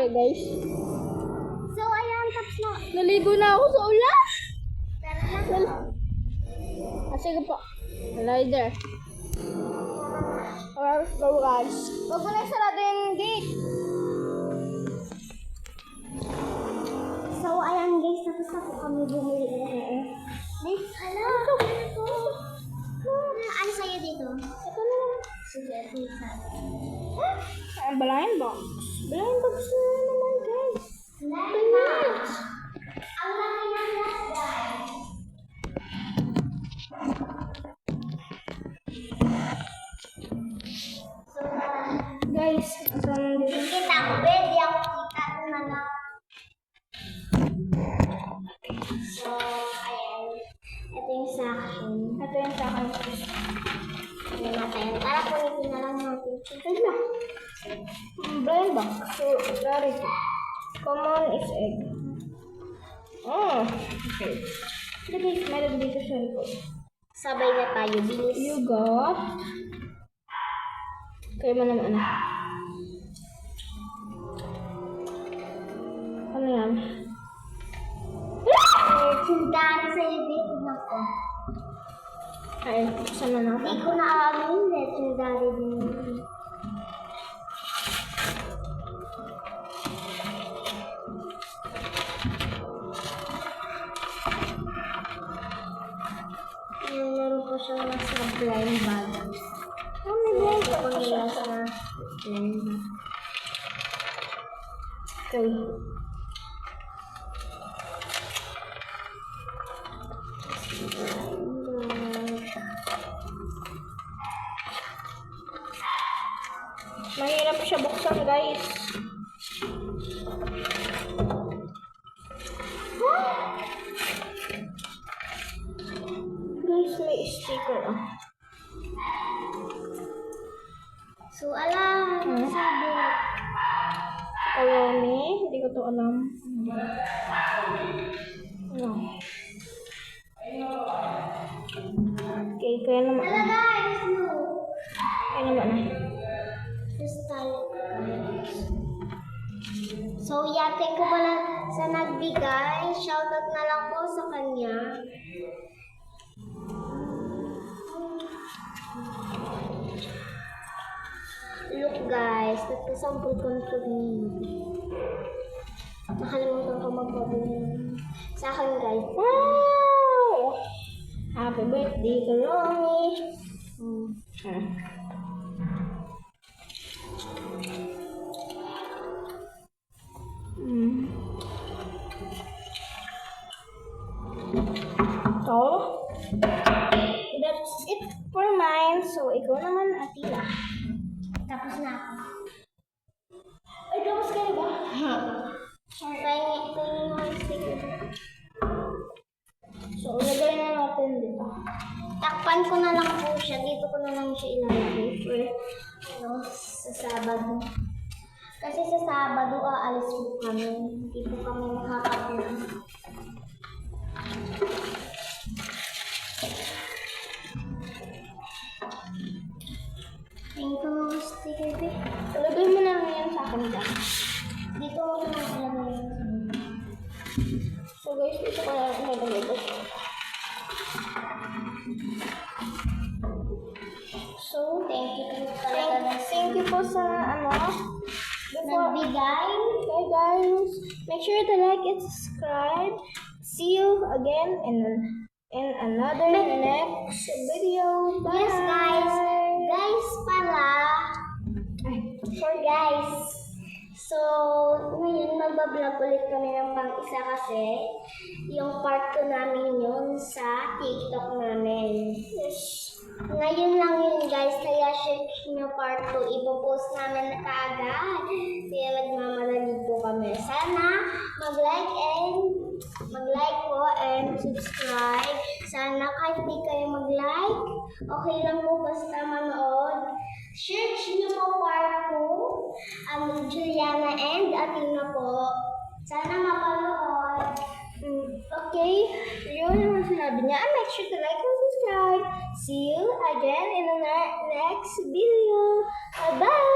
tayo, guys. So, ayan, tapos na. Naligo na ako sa ulan. Tara na. Sige po. Rider. Alright, go guys. Huwag mo na sarado yung gate. So, ayan guys, tapos na po kami bumili na. Miss, ano? Ano sa'yo dito? Ito na lang. Sige, ito yung sa'yo. Balayan box. Balayan box na naman, guys. Nice! Ang laki ng glass, guys. So, Guys, asama mo dito. kita ko, di ako kita na lang. So, ayan. Ito yung sa akin. Ito yung sa akin. Ayan natin. Para punitin na lang natin. Ito na. Balayan box. So, rarity. Common is egg. Oh, okay. Ito guys, meron dito sa likod. Sabay na tayo. Bilis. You got... Kayo mo naman, ano? Ano yan? Tindahan sa'yo dito na ko. Ay, saan na Hindi natin? ko na alam eh. Tindahan din. Meron po siyang nasa blind bag. Oh, may blind Ito po pa siya. nila sa blind bag. Okay. Mahirap siya buksan, guys. Guys, may sticker, ah. So, alam. Sabi. Ayoni, hindi ko to alam. Ano? Okay, kaya naman. Hala guys, no. Kaya naman na. Crystal. So, yate ko pala sa nagbigay. Shoutout na lang po sa kanya. Look guys, nagkasample control niyo. Nakalimutan ko mag-order sa akin guys. Wow! Happy birthday to Romy! So, that's it for mine. So, ikaw naman, Atila. Tapos na ako. Ay, tapos kayo ba? Kaya ito yung mga sticker. So, lagay na natin dito. Takpan ko na lang po siya. Dito ko na lang siya ilalagay for sa Sabado. Kasi sa Sabado aalis po kami. Hindi po kami makakapula. Tingin ko mga sticker ko. Lagay mo na lang yan sa akin dyan. Dito ko na lang ilalagay. So, guys, ito ko na nilagay ko. So, Thank you po talaga. thank you po sa, Nagbigay. Okay, guys, make sure to like and subscribe. See you again in another next video. Bye. Yes, guys. Guys pala. For guys. So, ngayon magbablog ulit kami ng pang-isa kasi yung part 2 namin yun sa TikTok namin. Yes. Ngayon lang yun guys, kaya search nyo part 2. Ipopost namin na kaagad. Kaya nagmamadali po kami. Sana mag-like po and subscribe. Sana kahit di kayo mag-like, okay lang po basta manood. Search nyo po part 2. Juliana and Athena po. Sana mapanood. Okay, yun naman sinabi niya. Make sure to like and subscribe. See you again in the next video. Bye-bye!